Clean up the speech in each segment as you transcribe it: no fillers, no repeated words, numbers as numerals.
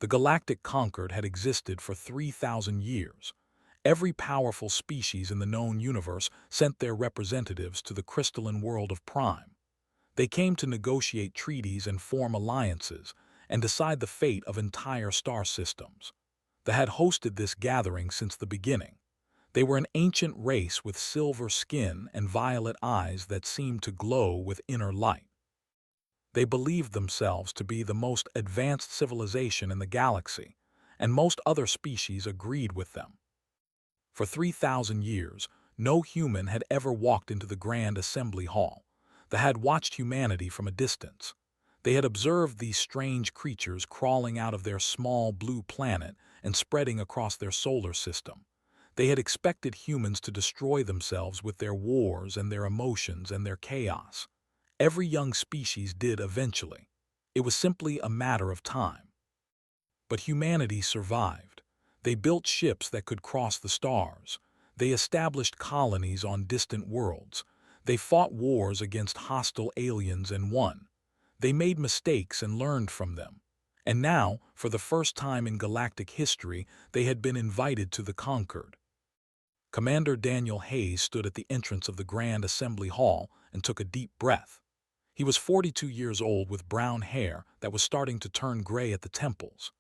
The galactic concord had existed for 3,000 years. Every powerful species in the known universe sent their representatives to the crystalline world of Prime. They came to negotiate treaties and form alliances, and decide the fate of entire star systems. They had hosted this gathering since the beginning. They were an ancient race with silver skin and violet eyes that seemed to glow with inner light. They believed themselves to be the most advanced civilization in the galaxy, and most other species agreed with them. For 3,000 years, no human had ever walked into the Grand Assembly Hall. They had watched humanity from a distance. They had observed these strange creatures crawling out of their small blue planet and spreading across their solar system. They had expected humans to destroy themselves with their wars and their emotions and their chaos. Every young species did eventually. It was simply a matter of time. But humanity survived. They built ships that could cross the stars. They established colonies on distant worlds. They fought wars against hostile aliens and won. They made mistakes and learned from them. And now, for the first time in galactic history, they had been invited to the Concord. Commander Daniel Hayes stood at the entrance of the Grand Assembly Hall and took a deep breath. He was 42 years old with brown hair that was starting to turn gray at the temples.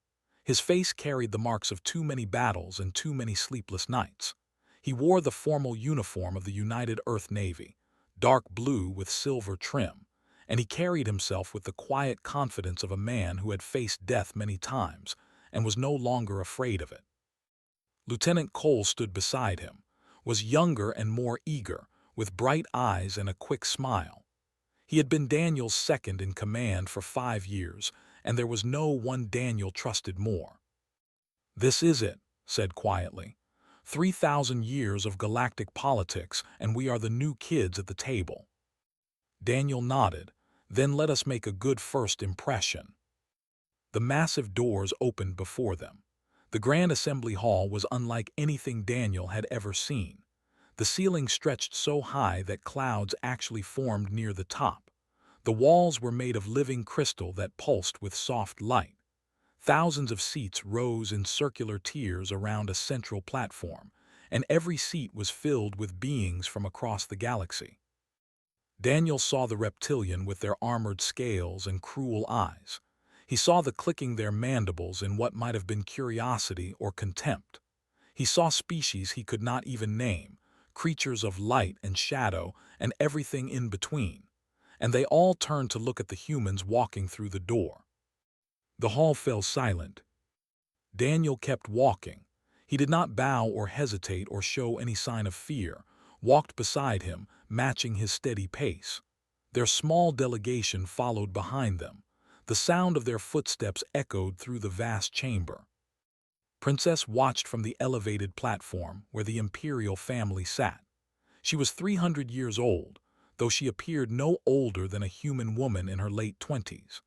His face carried the marks of too many battles and too many sleepless nights. He wore the formal uniform of the United Earth Navy, dark blue with silver trim, and he carried himself with the quiet confidence of a man who had faced death many times and was no longer afraid of it. Lieutenant Cole stood beside him, was younger and more eager, with bright eyes and a quick smile. He had been Daniel's second in command for 5 years, and there was no one Daniel trusted more. "This is it," said quietly. 3,000 years of galactic politics, and we are the new kids at the table." Daniel nodded. "Then let us make a good first impression." The massive doors opened before them. The Grand Assembly Hall was unlike anything Daniel had ever seen. The ceiling stretched so high that clouds actually formed near the top. The walls were made of living crystal that pulsed with soft light. Thousands of seats rose in circular tiers around a central platform, and every seat was filled with beings from across the galaxy. Daniel saw the reptilian with their armored scales and cruel eyes. He saw the clicking their mandibles in what might have been curiosity or contempt. He saw species he could not even name, creatures of light and shadow and everything in between, and they all turned to look at the humans walking through the door. The hall fell silent. Daniel kept walking. He did not bow or hesitate or show any sign of fear, walked beside him, matching his steady pace. Their small delegation followed behind them. The sound of their footsteps echoed through the vast chamber. Princess watched from the elevated platform where the imperial family sat. She was 300 years old, though she appeared no older than a human woman in her late 20s.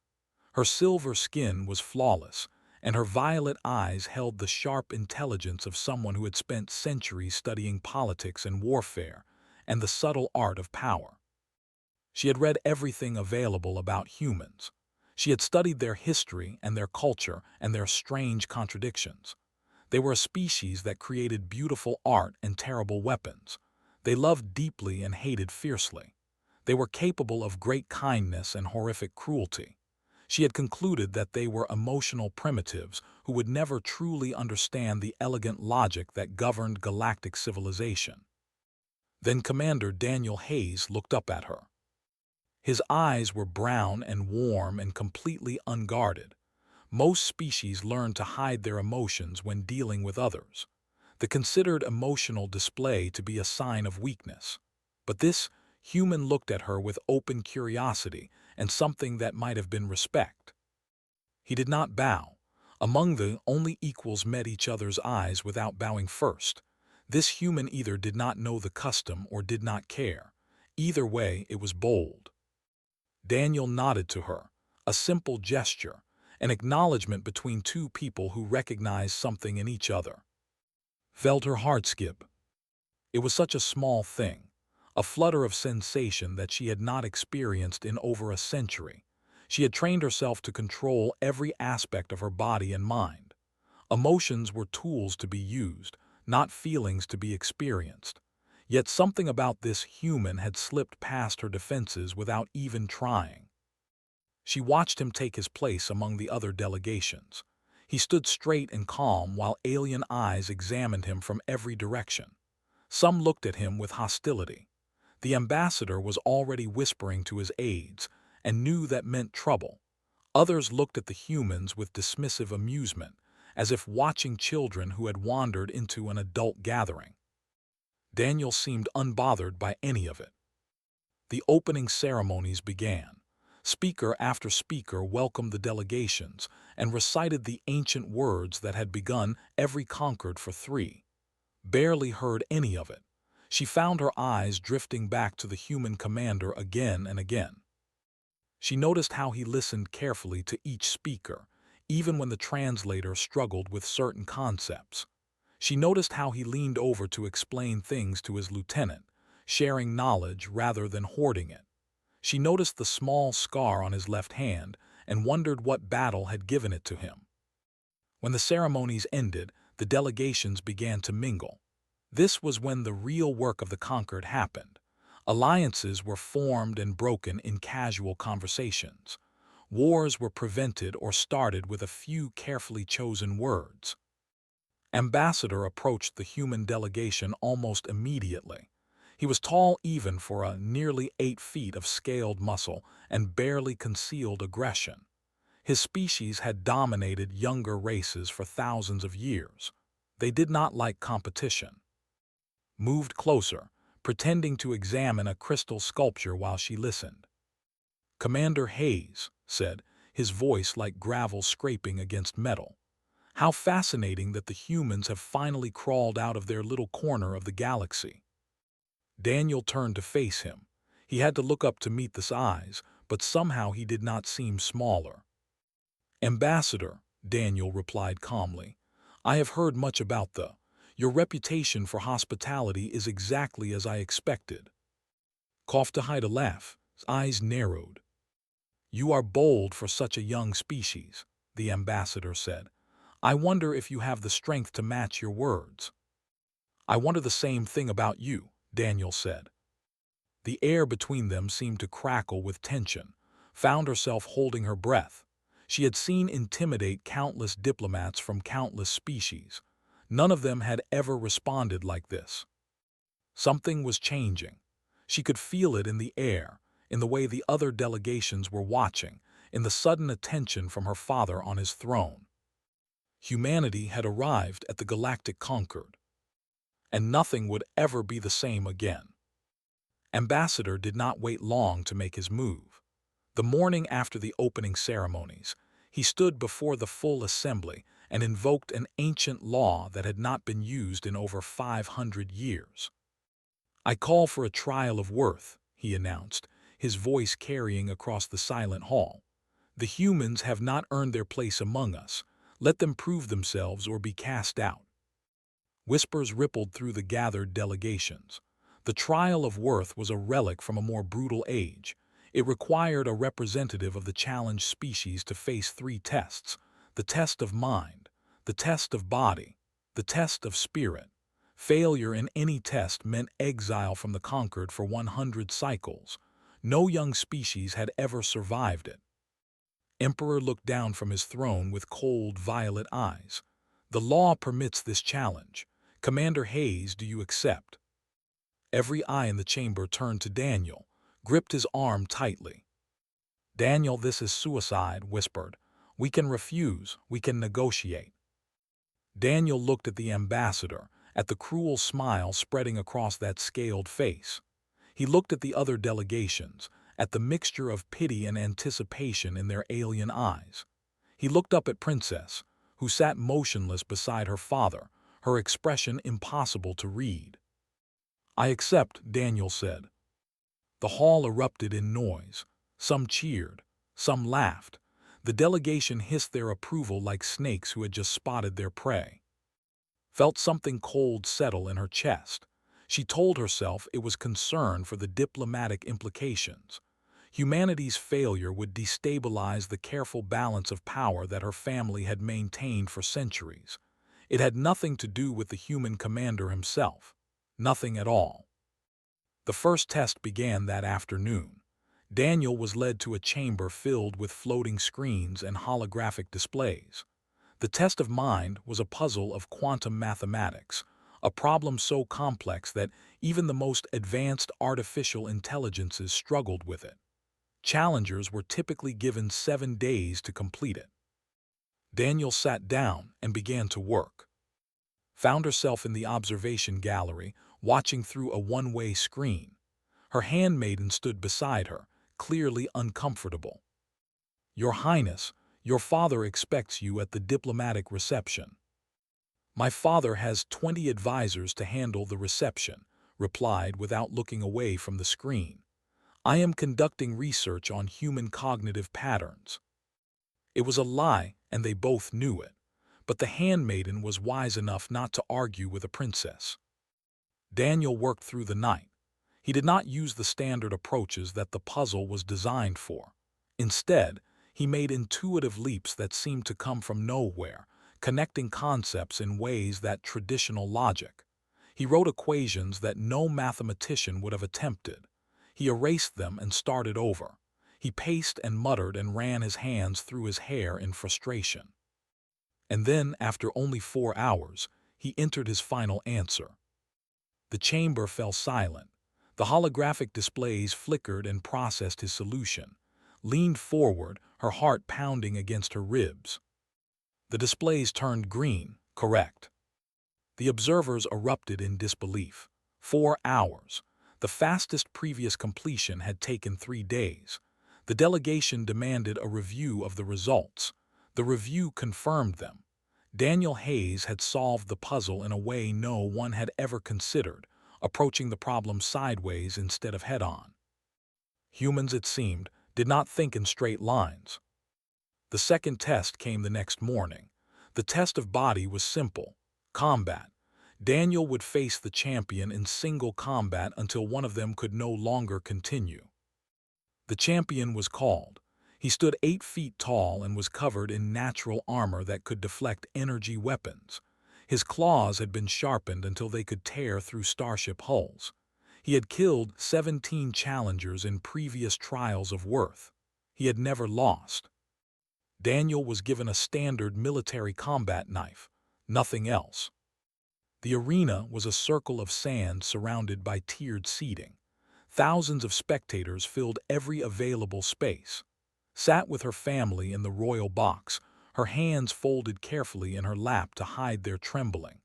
Her silver skin was flawless, and her violet eyes held the sharp intelligence of someone who had spent centuries studying politics and warfare and the subtle art of power. She had read everything available about humans. She had studied their history and their culture and their strange contradictions. They were a species that created beautiful art and terrible weapons. They loved deeply and hated fiercely. They were capable of great kindness and horrific cruelty. She had concluded that they were emotional primitives who would never truly understand the elegant logic that governed galactic civilization. Then Commander Daniel Hayes looked up at her. His eyes were brown and warm and completely unguarded. Most species learn to hide their emotions when dealing with others. They considered emotional display to be a sign of weakness. But this human looked at her with open curiosity and something that might have been respect. He did not bow. Among the only equals met each other's eyes without bowing first. This human either did not know the custom or did not care. Either way, it was bold. Daniel nodded to her, a simple gesture, an acknowledgement between two people who recognized something in each other. Felt her heart skip. It was such a small thing, a flutter of sensation that she had not experienced in over a century. She had trained herself to control every aspect of her body and mind. Emotions were tools to be used, not feelings to be experienced. Yet something about this human had slipped past her defenses without even trying. She watched him take his place among the other delegations. He stood straight and calm while alien eyes examined him from every direction. Some looked at him with hostility. The ambassador was already whispering to his aides, and knew that meant trouble. Others looked at the humans with dismissive amusement, as if watching children who had wandered into an adult gathering. Daniel seemed unbothered by any of it. The opening ceremonies began. Speaker after speaker welcomed the delegations and recited the ancient words that had begun every conquered for three. Barely heard any of it. She found her eyes drifting back to the human commander again and again. She noticed how he listened carefully to each speaker, even when the translator struggled with certain concepts. She noticed how he leaned over to explain things to his lieutenant, sharing knowledge rather than hoarding it. She noticed the small scar on his left hand and wondered what battle had given it to him. When the ceremonies ended, the delegations began to mingle. This was when the real work of the conquered happened. Alliances were formed and broken in casual conversations. Wars were prevented or started with a few carefully chosen words. Ambassador approached the human delegation almost immediately. He was tall even for a nearly 8 feet of scaled muscle and barely concealed aggression. His species had dominated younger races for thousands of years. They did not like competition. Moved closer, pretending to examine a crystal sculpture while she listened. "Commander Hayes," said, his voice like gravel scraping against metal. "How fascinating that the humans have finally crawled out of their little corner of the galaxy." Daniel turned to face him. He had to look up to meet the eyes, but somehow he did not seem smaller. "Ambassador," Daniel replied calmly, "I have heard much about your reputation for hospitality is exactly as I expected." Coughed to hide a laugh, his eyes narrowed. "You are bold for such a young species," the ambassador said. "I wonder if you have the strength to match your words." "I wonder the same thing about you," Daniel said. The air between them seemed to crackle with tension. Found herself holding her breath. She had seen intimidate countless diplomats from countless species. None of them had ever responded like this. Something was changing. She could feel it in the air, in the way the other delegations were watching, in the sudden attention from her father on his throne. Humanity had arrived at the Galactic Concord, and nothing would ever be the same again. Ambassador did not wait long to make his move. The morning after the opening ceremonies, he stood before the full assembly and invoked an ancient law that had not been used in over 500 years. "I call for a trial of worth," he announced, his voice carrying across the silent hall. "The humans have not earned their place among us. Let them prove themselves or be cast out." Whispers rippled through the gathered delegations. The trial of worth was a relic from a more brutal age. It required a representative of the challenged species to face 3 tests: the test of mind, the test of body, the test of spirit. Failure in any test meant exile from the conquered for 100 cycles. No young species had ever survived it. Emperor looked down from his throne with cold, violet eyes. "The law permits this challenge. Commander Hayes, do you accept?" Every eye in the chamber turned to Daniel, gripped his arm tightly. "Daniel, this is suicide," whispered. "We can refuse, we can negotiate." Daniel looked at the ambassador, at the cruel smile spreading across that scaled face. He looked at the other delegations, at the mixture of pity and anticipation in their alien eyes. He looked up at Princess, who sat motionless beside her father, her expression impossible to read. "I accept," Daniel said. The hall erupted in noise. Some cheered, some laughed. The delegation hissed their approval like snakes who had just spotted their prey. Felt something cold settle in her chest. She told herself it was concern for the diplomatic implications. Humanity's failure would destabilize the careful balance of power that her family had maintained for centuries. It had nothing to do with the human commander himself. Nothing at all. The first test began that afternoon. Daniel was led to a chamber filled with floating screens and holographic displays. The test of mind was a puzzle of quantum mathematics, a problem so complex that even the most advanced artificial intelligences struggled with it. Challengers were typically given 7 days to complete it. Daniel sat down and began to work. Found herself in the observation gallery, watching through a one-way screen. Her handmaiden stood beside her, clearly uncomfortable. "Your Highness, your father expects you at the diplomatic reception." "My father has 20 advisors to handle the reception," replied without looking away from the screen. "I am conducting research on human cognitive patterns." It was a lie, and they both knew it. But the handmaiden was wise enough not to argue with a princess. Daniel worked through the night. He did not use the standard approaches that the puzzle was designed for. Instead, he made intuitive leaps that seemed to come from nowhere, connecting concepts in ways that traditional logic. He wrote equations that no mathematician would have attempted. He erased them and started over. He paced and muttered and ran his hands through his hair in frustration. And then, after only 4 hours, he entered his final answer. The chamber fell silent. The holographic displays flickered and processed his solution. Leaned forward, her heart pounding against her ribs. The displays turned green, correct. The observers erupted in disbelief. 4 hours. The fastest previous completion had taken 3 days. The delegation demanded a review of the results. The review confirmed them. Daniel Hayes had solved the puzzle in a way no one had ever considered, approaching the problem sideways instead of head-on. Humans, it seemed, did not think in straight lines. The second test came the next morning. The test of body was simple: combat. Daniel would face the champion in single combat until one of them could no longer continue. The champion was called. He stood 8 feet tall and was covered in natural armor that could deflect energy weapons. His claws had been sharpened until they could tear through starship hulls. He had killed 17 challengers in previous trials of worth. He had never lost. Daniel was given a standard military combat knife, nothing else. The arena was a circle of sand surrounded by tiered seating. Thousands of spectators filled every available space. Sat with her family in the royal box, her hands folded carefully in her lap to hide their trembling.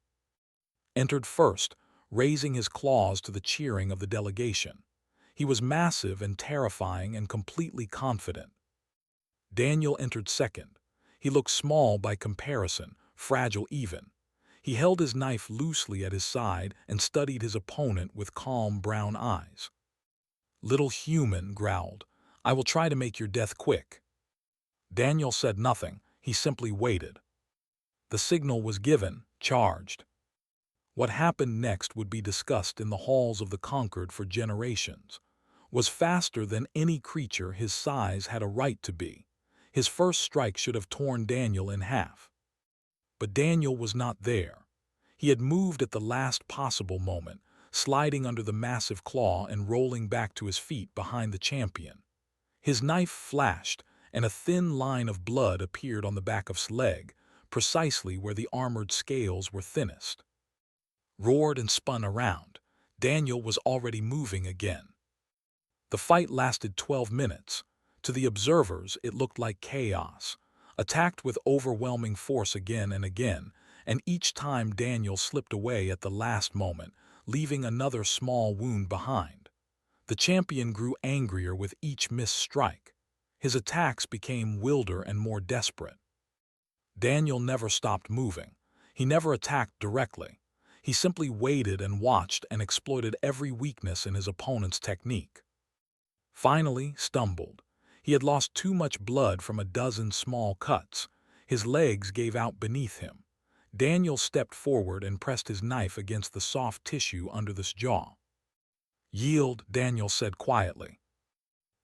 Entered first, raising his claws to the cheering of the delegation. He was massive and terrifying and completely confident. Daniel entered second. He looked small by comparison, fragile even. He held his knife loosely at his side and studied his opponent with calm brown eyes. "Little human," growled, "I will try to make your death quick." Daniel said nothing. He simply waited. The signal was given, charged. What happened next would be discussed in the halls of the conquered for generations. Was faster than any creature his size had a right to be. His first strike should have torn Daniel in half. But Daniel was not there. He had moved at the last possible moment, sliding under the massive claw and rolling back to his feet behind the champion. His knife flashed, and a thin line of blood appeared on the back of his leg, precisely where the armored scales were thinnest. Roared and spun around. Daniel was already moving again. The fight lasted 12 minutes. To the observers, it looked like chaos. Attacked with overwhelming force again and again, and each time Daniel slipped away at the last moment, leaving another small wound behind. The champion grew angrier with each missed strike. His attacks became wilder and more desperate. Daniel never stopped moving. He never attacked directly. He simply waited and watched and exploited every weakness in his opponent's technique. Finally, stumbled. He had lost too much blood from a dozen small cuts. His legs gave out beneath him. Daniel stepped forward and pressed his knife against the soft tissue under his jaw. "Yield," Daniel said quietly.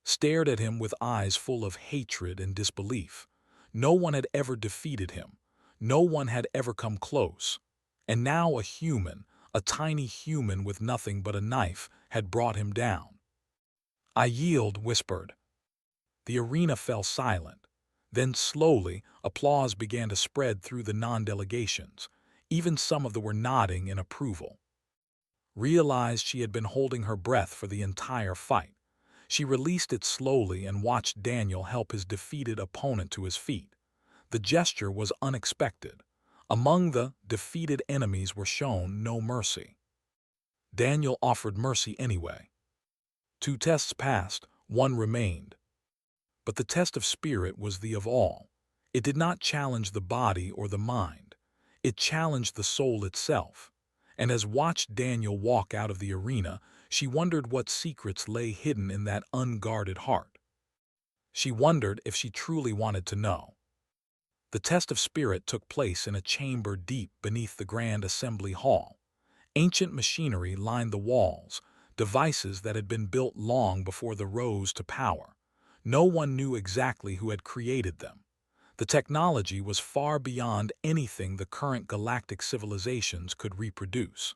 stared at him with eyes full of hatred and disbelief. No one had ever defeated him. No one had ever come close. And now a human, a tiny human with nothing but a knife, had brought him down. "I yield," whispered. The arena fell silent. Then slowly, applause began to spread through the non-delegations. Even some of them were nodding in approval. Realized she had been holding her breath for the entire fight. She released it slowly and watched Daniel help his defeated opponent to his feet. The gesture was unexpected. Among the defeated enemies were shown no mercy. Daniel offered mercy anyway. 2 tests passed, 1 remained. But the test of spirit was the of all. It did not challenge the body or the mind. It challenged the soul itself. And as watched Daniel walk out of the arena, she wondered what secrets lay hidden in that unguarded heart. She wondered if she truly wanted to know. The test of spirit took place in a chamber deep beneath the Grand Assembly Hall. Ancient machinery lined the walls, devices that had been built long before the rose to power. No one knew exactly who had created them. The technology was far beyond anything the current galactic civilizations could reproduce.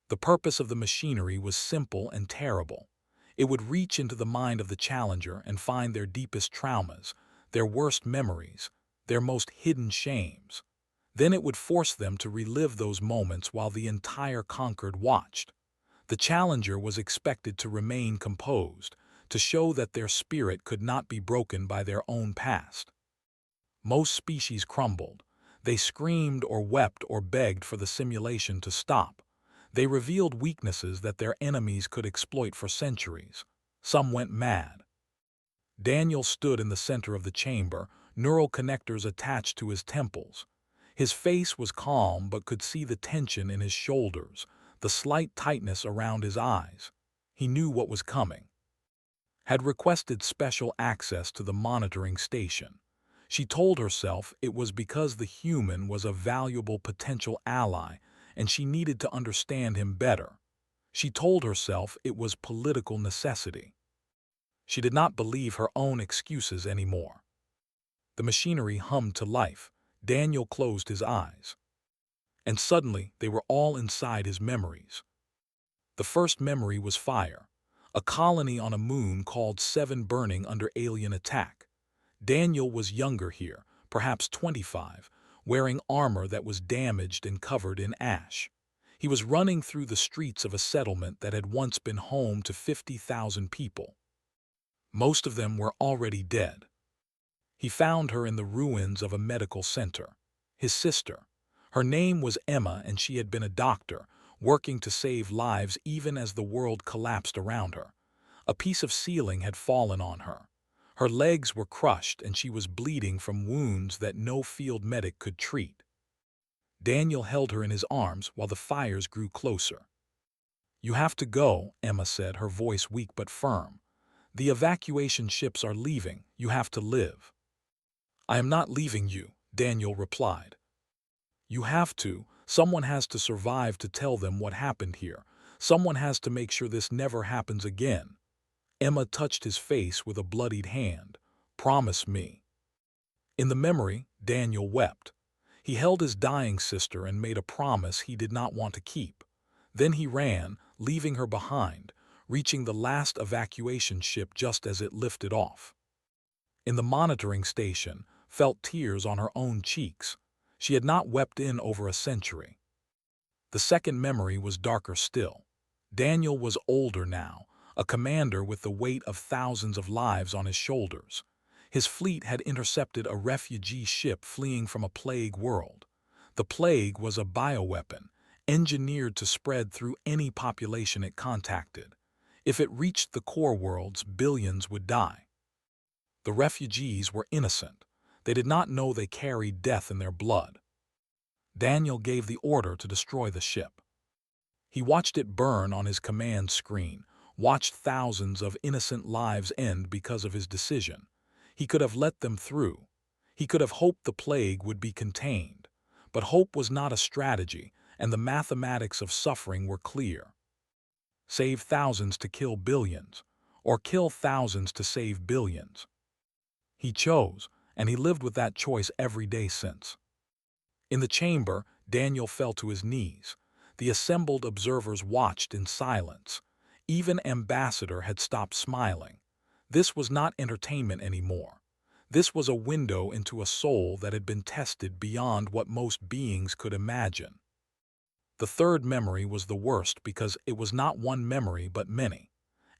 The purpose of the machinery was simple and terrible. It would reach into the mind of the challenger and find their deepest traumas, their worst memories, their most hidden shames. Then it would force them to relive those moments while the entire conquered watched. The challenger was expected to remain composed, to show that their spirit could not be broken by their own past. Most species crumbled. They screamed or wept or begged for the simulation to stop. They revealed weaknesses that their enemies could exploit for centuries. Some went mad. Daniel stood in the center of the chamber, neural connectors attached to his temples. His face was calm but could see the tension in his shoulders, the slight tightness around his eyes. He knew what was coming. Had requested special access to the monitoring station. She told herself it was because the human was a valuable potential ally and she needed to understand him better. She told herself it was political necessity. She did not believe her own excuses anymore. The machinery hummed to life. Daniel closed his eyes. And suddenly they were all inside his memories. The first memory was fire. A colony on a moon called 7 burning under alien attack. Daniel was younger here, perhaps 25, wearing armor that was damaged and covered in ash. He was running through the streets of a settlement that had once been home to 50,000 people. Most of them were already dead. He found her in the ruins of a medical center. His sister. Her name was Emma and she had been a doctor, working to save lives even as the world collapsed around her. A piece of ceiling had fallen on her. Her legs were crushed and she was bleeding from wounds that no field medic could treat. Daniel held her in his arms while the fires grew closer. "You have to go," Emma said, her voice weak but firm. "The evacuation ships are leaving. You have to live." "I am not leaving you," Daniel replied. "You have to. Someone has to survive to tell them what happened here. Someone has to make sure this never happens again." Emma touched his face with a bloodied hand. "Promise me." In the memory, Daniel wept. He held his dying sister and made a promise he did not want to keep. Then he ran, leaving her behind, reaching the last evacuation ship just as it lifted off. In the monitoring station, felt tears on her own cheeks. She had not wept in over a century. The second memory was darker still. Daniel was older now, a commander with the weight of thousands of lives on his shoulders. His fleet had intercepted a refugee ship fleeing from a plague world. The plague was a bioweapon, engineered to spread through any population it contacted. If it reached the core worlds, billions would die. The refugees were innocent. They did not know they carried death in their blood. Daniel gave the order to destroy the ship. He watched it burn on his command screen, watched thousands of innocent lives end because of his decision. He could have let them through. He could have hoped the plague would be contained. But hope was not a strategy, and the mathematics of suffering were clear. Save thousands to kill billions, or kill thousands to save billions. He chose, and he lived with that choice every day since. In the chamber, Daniel fell to his knees. The assembled observers watched in silence. Even Ambassador had stopped smiling. This was not entertainment anymore. This was a window into a soul that had been tested beyond what most beings could imagine. The third memory was the worst because it was not one memory but many.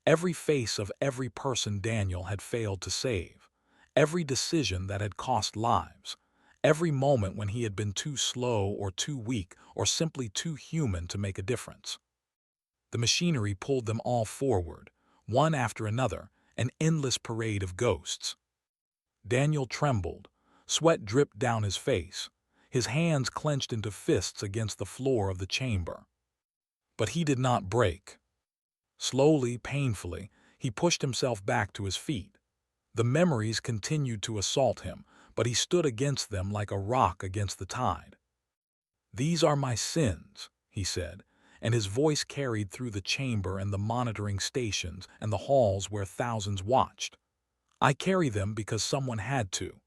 Every face of every person Daniel had failed to save. Every decision that had cost lives. Every moment when he had been too slow or too weak or simply too human to make a difference. The machinery pulled them all forward, one after another, an endless parade of ghosts. Daniel trembled. Sweat dripped down his face. His hands clenched into fists against the floor of the chamber. But he did not break. Slowly, painfully, he pushed himself back to his feet. The memories continued to assault him, but he stood against them like a rock against the tide. "These are my sins," he said, and his voice carried through the chamber and the monitoring stations and the halls where thousands watched. "I carry them because someone had to.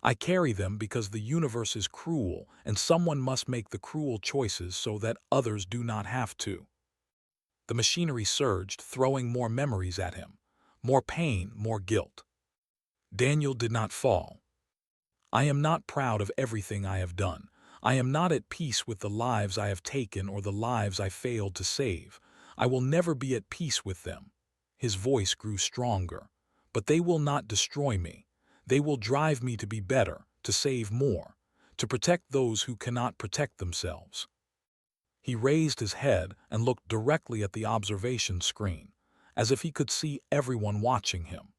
I carry them because the universe is cruel and someone must make the cruel choices so that others do not have to." The machinery surged, throwing more memories at him. More pain, more guilt. Daniel did not fall. "I am not proud of everything I have done. I am not at peace with the lives I have taken or the lives I failed to save. I will never be at peace with them." His voice grew stronger. "But they will not destroy me. They will drive me to be better, to save more, to protect those who cannot protect themselves." He raised his head and looked directly at the observation screen, as if he could see everyone watching him.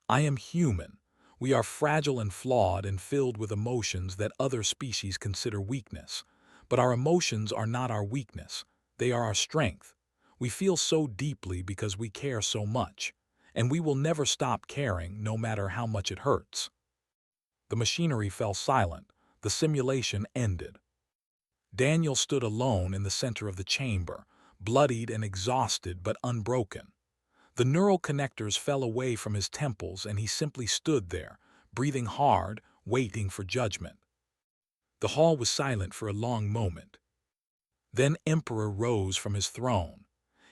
"I am human. We are fragile and flawed and filled with emotions that other species consider weakness. But our emotions are not our weakness. They are our strength. We feel so deeply because we care so much, and we will never stop caring no matter how much it hurts." The machinery fell silent. The simulation ended. Daniel stood alone in the center of the chamber, bloodied and exhausted but unbroken. The neural connectors fell away from his temples and he simply stood there, breathing hard, waiting for judgment. The hall was silent for a long moment. Then Emperor rose from his throne.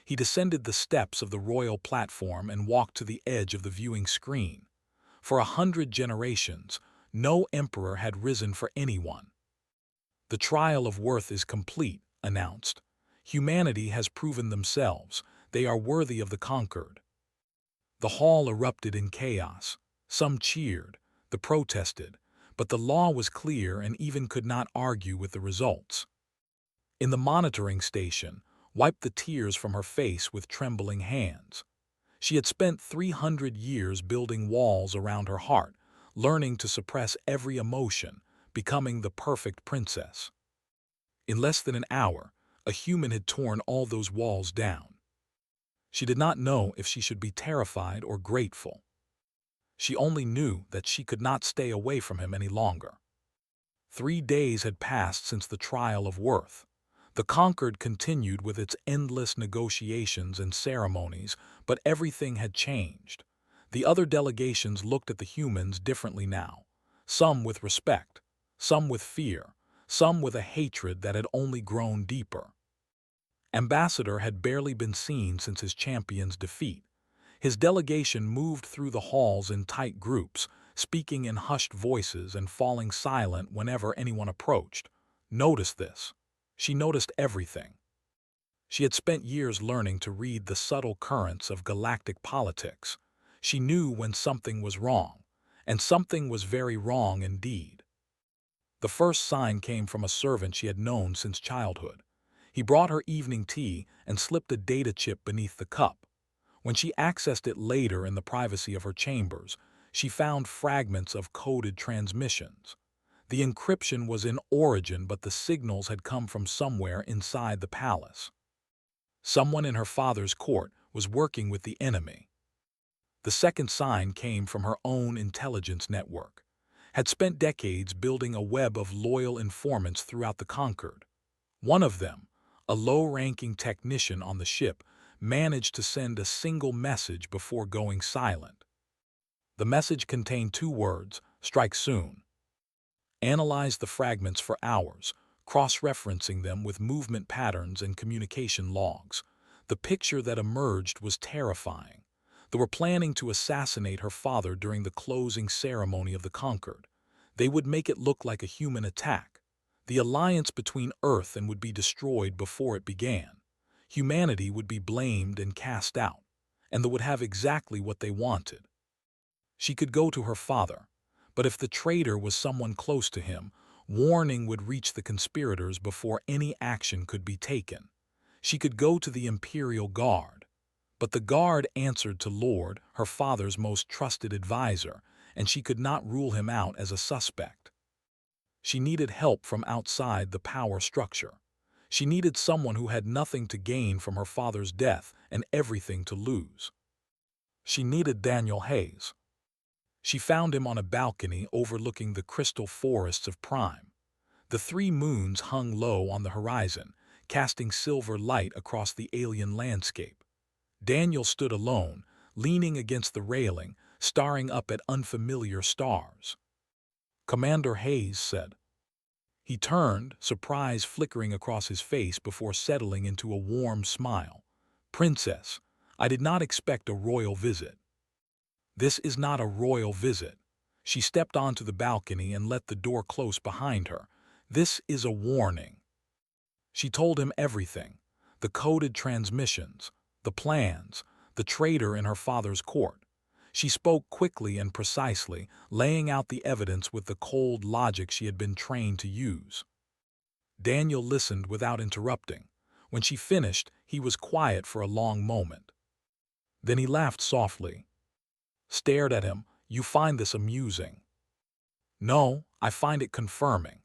He descended the steps of the royal platform and walked to the edge of the viewing screen. For 100 generations, no emperor had risen for anyone. "The trial of worth is complete," announced. "Humanity has proven themselves. They are worthy of the conquered." The hall erupted in chaos. Some cheered, the protested, but the law was clear and even could not argue with the results. In the monitoring station, wiped the tears from her face with trembling hands. She had spent 300 years building walls around her heart, learning to suppress every emotion, becoming the perfect princess. In less than an hour, a human had torn all those walls down. She did not know if she should be terrified or grateful. She only knew that she could not stay away from him any longer. 3 days had passed since the trial of worth. The conquered continued with its endless negotiations and ceremonies, but everything had changed. The other delegations looked at the humans differently now, some with respect, some with fear, some with a hatred that had only grown deeper. Ambassador had barely been seen since his champion's defeat. His delegation moved through the halls in tight groups, speaking in hushed voices and falling silent whenever anyone approached. Notice this. She noticed everything. She had spent years learning to read the subtle currents of galactic politics. She knew when something was wrong, and something was very wrong indeed. The first sign came from a servant she had known since childhood. He brought her evening tea and slipped a data chip beneath the cup. When she accessed it later in the privacy of her chambers, she found fragments of coded transmissions. The encryption was in origin, but the signals had come from somewhere inside the palace. Someone in her father's court was working with the enemy. The second sign came from her own intelligence network. Had spent decades building a web of loyal informants throughout the conquered. One of them, a low-ranking technician on the ship, managed to send a single message before going silent. The message contained two words: strike soon. Analyzed the fragments for hours, cross-referencing them with movement patterns and communication logs. The picture that emerged was terrifying. They were planning to assassinate her father during the closing ceremony of the Conquered. They would make it look like a human attack. The alliance between Earth and would be destroyed before it began. Humanity would be blamed and cast out, and they would have exactly what they wanted. She could go to her father, but if the traitor was someone close to him, warning would reach the conspirators before any action could be taken. She could go to the Imperial Guard, but the Guard answered to Lord, her father's most trusted advisor, and she could not rule him out as a suspect. She needed help from outside the power structure. She needed someone who had nothing to gain from her father's death and everything to lose. She needed Daniel Hayes. She found him on a balcony overlooking the crystal forests of Prime. The three moons hung low on the horizon, casting silver light across the alien landscape. Daniel stood alone, leaning against the railing, staring up at unfamiliar stars. "Commander Hayes said." He turned, surprise flickering across his face before settling into a warm smile. "Princess, I did not expect a royal visit." "This is not a royal visit." She stepped onto the balcony and let the door close behind her. "This is a warning." She told him everything: the coded transmissions, the plans, the traitor in her father's court. She spoke quickly and precisely, laying out the evidence with the cold logic she had been trained to use. Daniel listened without interrupting. When she finished, he was quiet for a long moment. Then he laughed softly. Stared at him. "You find this amusing?" "No, I find it confirming."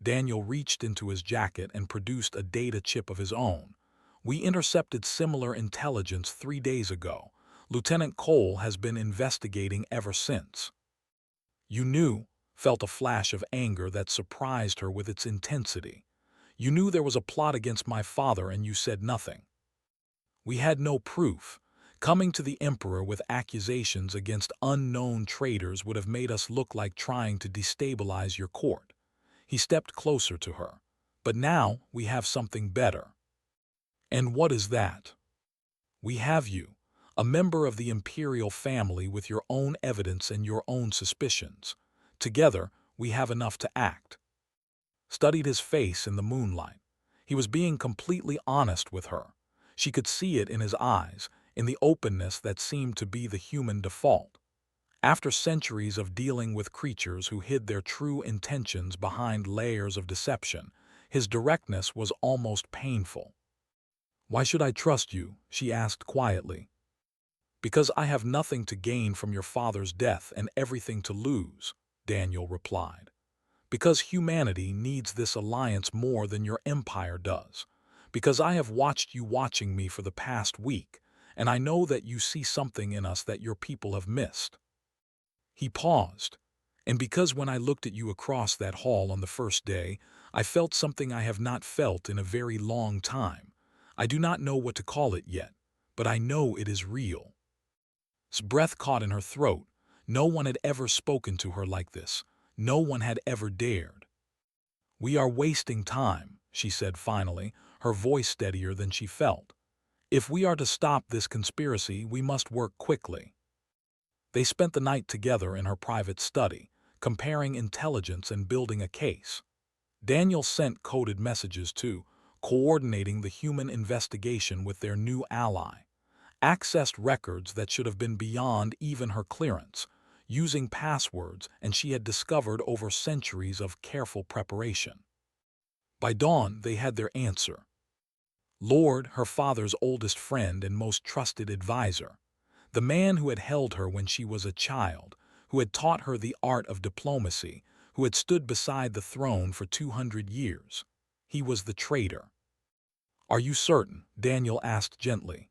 Daniel reached into his jacket and produced a data chip of his own. "We intercepted similar intelligence 3 days ago. Lieutenant Cole has been investigating ever since." "You knew," felt a flash of anger that surprised her with its intensity. "You knew there was a plot against my father and you said nothing." "We had no proof. Coming to the Emperor with accusations against unknown traitors would have made us look like trying to destabilize your court." He stepped closer to her. "But now we have something better." "And what is that?" "We have you, a member of the Imperial family with your own evidence and your own suspicions. Together, we have enough to act." Studied his face in the moonlight. He was being completely honest with her. She could see it in his eyes, in the openness that seemed to be the human default. After centuries of dealing with creatures who hid their true intentions behind layers of deception, his directness was almost painful. "Why should I trust you?" she asked quietly. "Because I have nothing to gain from your father's death and everything to lose," Daniel replied. "Because humanity needs this alliance more than your empire does. Because I have watched you watching me for the past week, and I know that you see something in us that your people have missed." He paused. "And because when I looked at you across that hall on the first day, I felt something I have not felt in a very long time. I do not know what to call it yet, but I know it is real." His breath caught in her throat. No one had ever spoken to her like this. No one had ever dared. "We are wasting time," she said finally, her voice steadier than she felt. "If we are to stop this conspiracy, we must work quickly." They spent the night together in her private study, comparing intelligence and building a case. Daniel sent coded messages too, coordinating the human investigation with their new ally. Accessed records that should have been beyond even her clearance, using passwords and she had discovered over centuries of careful preparation. By dawn, they had their answer. Lord, her father's oldest friend and most trusted advisor, the man who had held her when she was a child, who had taught her the art of diplomacy, who had stood beside the throne for 200 years. He was the traitor. "Are you certain?" Daniel asked gently.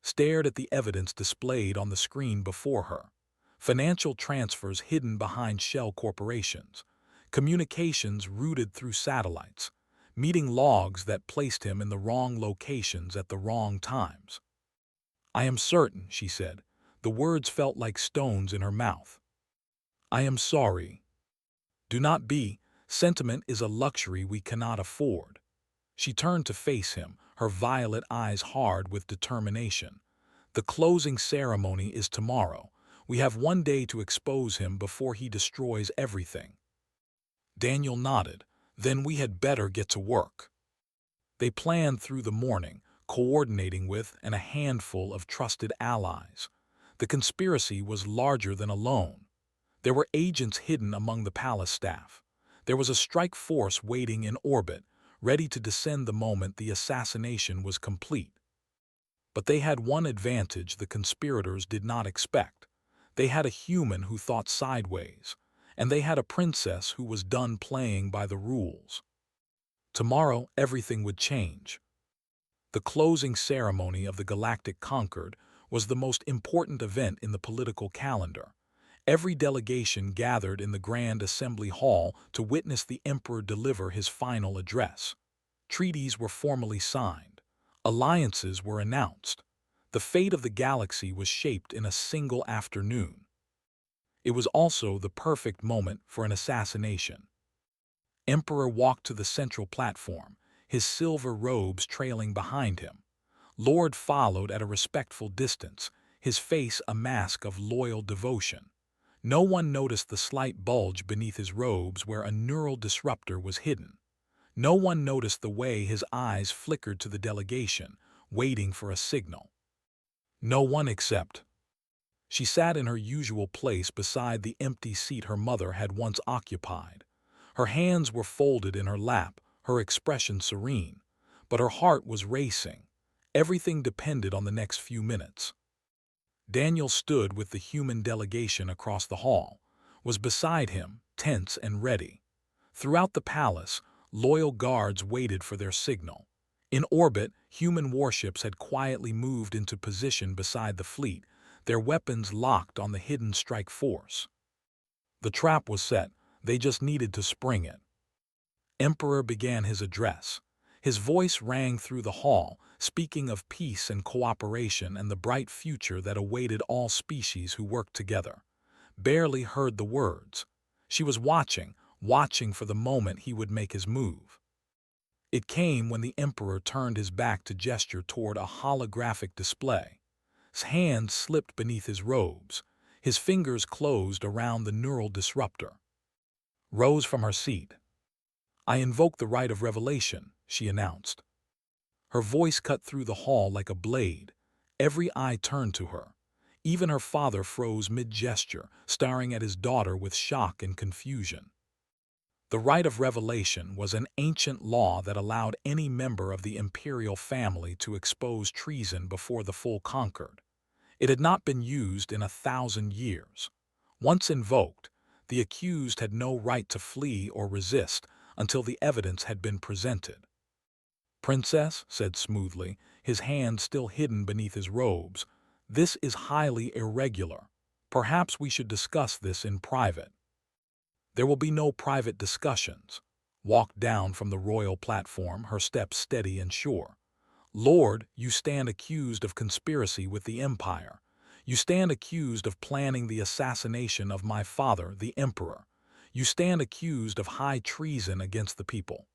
Stared at the evidence displayed on the screen before her. Financial transfers hidden behind shell corporations. Communications routed through satellites. meeting logs that placed him in the wrong locations at the wrong times. "I am certain," she said. The words felt like stones in her mouth. "I am sorry." "Do not be. Sentiment is a luxury we cannot afford." She turned to face him, her violet eyes hard with determination. "The closing ceremony is tomorrow. We have one day to expose him before he destroys everything." Daniel nodded. "Then we had better get to work." They planned through the morning, coordinating with and a handful of trusted allies. The conspiracy was larger than a loan. There were agents hidden among the palace staff. There was a strike force waiting in orbit, ready to descend the moment the assassination was complete. But they had one advantage the conspirators did not expect. They had a human who thought sideways, and they had a princess who was done playing by the rules. Tomorrow, everything would change. The closing ceremony of the Galactic Concord was the most important event in the political calendar. Every delegation gathered in the Grand Assembly Hall to witness the Emperor deliver his final address. Treaties were formally signed. Alliances were announced. The fate of the galaxy was shaped in a single afternoon. It was also the perfect moment for an assassination. Emperor walked to the central platform, his silver robes trailing behind him. Lord followed at a respectful distance, his face a mask of loyal devotion. No one noticed the slight bulge beneath his robes where a neural disruptor was hidden. No one noticed the way his eyes flickered to the delegation, waiting for a signal. No one except. She sat in her usual place beside the empty seat her mother had once occupied. Her hands were folded in her lap, her expression serene, but her heart was racing. Everything depended on the next few minutes. Daniel stood with the human delegation across the hall, was beside him, tense and ready. Throughout the palace, loyal guards waited for their signal. In orbit, human warships had quietly moved into position beside the fleet, their weapons locked on the hidden strike force. The trap was set, they just needed to spring it. Emperor began his address. His voice rang through the hall, speaking of peace and cooperation and the bright future that awaited all species who worked together. Barely heard the words. She was watching for the moment he would make his move. It came when the Emperor turned his back to gesture toward a holographic display. His hand slipped beneath his robes. His fingers closed around the neural disruptor. Rose from her seat. "I invoke the right of revelation," she announced. Her voice cut through the hall like a blade. Every eye turned to her. Even her father froze mid-gesture, staring at his daughter with shock and confusion. The right of revelation was an ancient law that allowed any member of the imperial family to expose treason before the full conquered. It had not been used in 1,000 years. Once invoked, the accused had no right to flee or resist until the evidence had been presented. "Princess," said smoothly, his hand still hidden beneath his robes, "this is highly irregular. Perhaps we should discuss this in private." "There will be no private discussions." Walked down from the royal platform, her steps steady and sure. "Lord, you stand accused of conspiracy with the Empire. You stand accused of planning the assassination of my father, the Emperor. You stand accused of high treason against the people."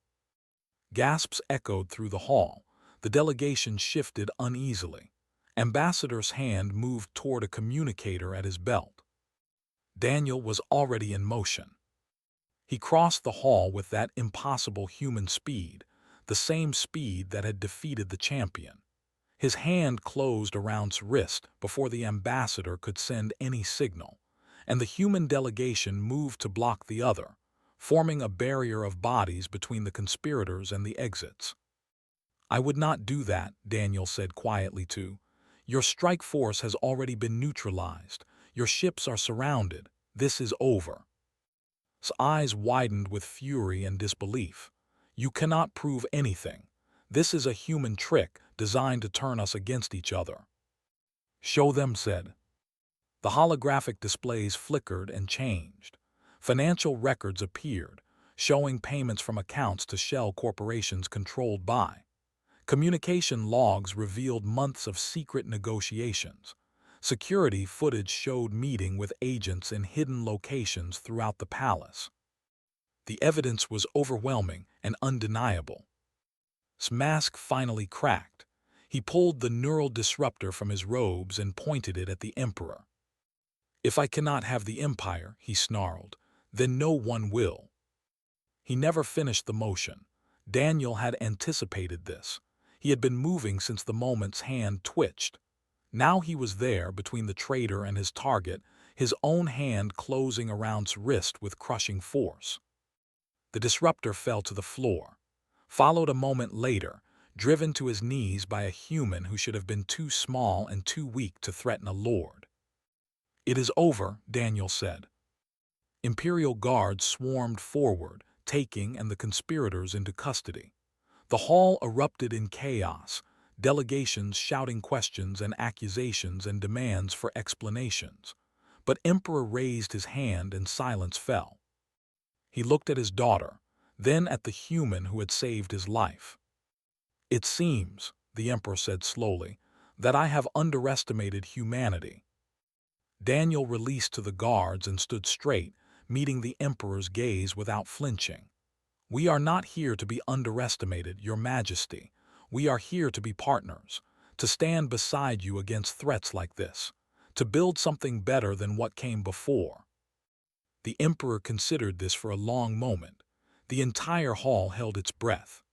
Gasps echoed through the hall. The delegation shifted uneasily. Ambassador's hand moved toward a communicator at his belt. Daniel was already in motion. He crossed the hall with that impossible human speed, the same speed that had defeated the champion. His hand closed around his wrist before the ambassador could send any signal, and the human delegation moved to block the other, forming a barrier of bodies between the conspirators and the exits. "I would not do that," Daniel said quietly too. "Your strike force has already been neutralized. Your ships are surrounded. This is over." His eyes widened with fury and disbelief. "You cannot prove anything. This is a human trick designed to turn us against each other." "Show them," said. The holographic displays flickered and changed. Financial records appeared, showing payments from accounts to shell corporations controlled by. Communication logs revealed months of secret negotiations. Security footage showed meeting with agents in hidden locations throughout the palace. The evidence was overwhelming and undeniable. His mask finally cracked. He pulled the neural disruptor from his robes and pointed it at the Emperor. "If I cannot have the Empire," he snarled, "then no one will." He never finished the motion. Daniel had anticipated this. He had been moving since the moment's hand twitched. Now he was there between the traitor and his target, his own hand closing around his wrist with crushing force. The disruptor fell to the floor. Followed a moment later, driven to his knees by a human who should have been too small and too weak to threaten a lord. "It is over," Daniel said. Imperial guards swarmed forward, taking the conspirators into custody. The hall erupted in chaos, delegations shouting questions and accusations and demands for explanations. But Emperor raised his hand and silence fell. He looked at his daughter, then at the human who had saved his life. "It seems," the Emperor said slowly, "that I have underestimated humanity." Daniel released to the guards and stood straight, meeting the Emperor's gaze without flinching. "We are not here to be underestimated, Your Majesty. We are here to be partners, to stand beside you against threats like this, to build something better than what came before." The Emperor considered this for a long moment. The entire hall held its breath.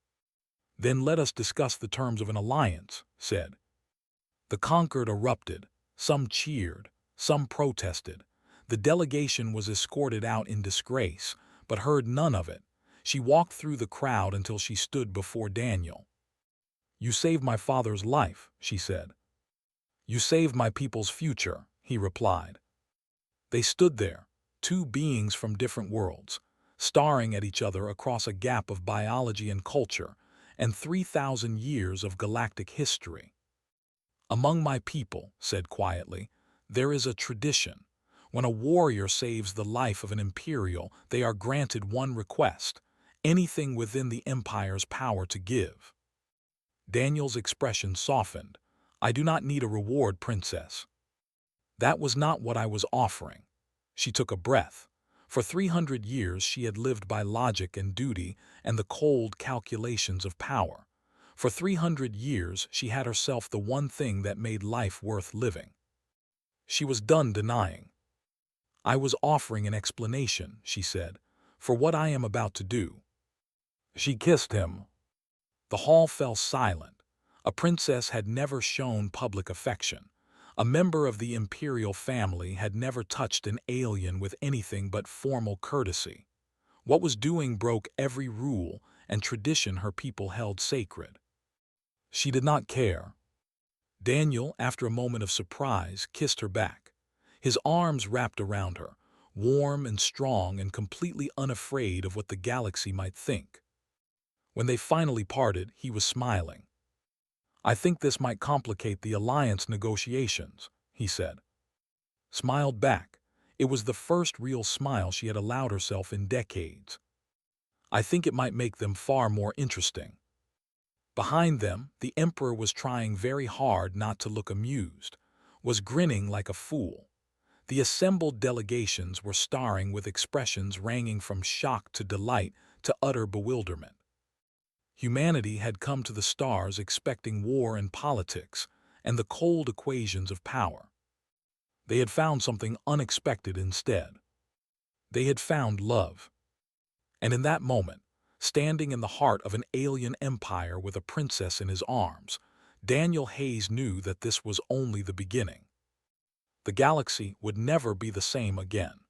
"Then let us discuss the terms of an alliance," said. The conquered erupted. Some cheered, some protested. The delegation was escorted out in disgrace, but heard none of it. She walked through the crowd until she stood before Daniel. "You saved my father's life," she said. "You saved my people's future," he replied. They stood there, two beings from different worlds, staring at each other across a gap of biology and culture, and 3,000 years of galactic history. "Among my people," said quietly, "there is a tradition. When a warrior saves the life of an Imperial, they are granted one request, anything within the Empire's power to give." Daniel's expression softened. "I do not need a reward, Princess." "That was not what I was offering." She took a breath. For 300 years she had lived by logic and duty and the cold calculations of power. For 300 years she had herself the one thing that made life worth living. She was done denying. "I was offering an explanation," she said, "for what I am about to do." She kissed him. The hall fell silent. A princess had never shown public affection. A member of the imperial family had never touched an alien with anything but formal courtesy. What was doing broke every rule and tradition her people held sacred. She did not care. Daniel, after a moment of surprise, kissed her back. His arms wrapped around her, warm and strong and completely unafraid of what the galaxy might think. When they finally parted, he was smiling. "I think this might complicate the alliance negotiations," he said. Smiled back. It was the first real smile she had allowed herself in decades. "I think it might make them far more interesting." Behind them, the Emperor was trying very hard not to look amused, was grinning like a fool. The assembled delegations were staring with expressions ranging from shock to delight to utter bewilderment. Humanity had come to the stars expecting war and politics and the cold equations of power. They had found something unexpected instead. They had found love. And in that moment, standing in the heart of an alien empire with a princess in his arms, Daniel Hayes knew that this was only the beginning. The galaxy would never be the same again.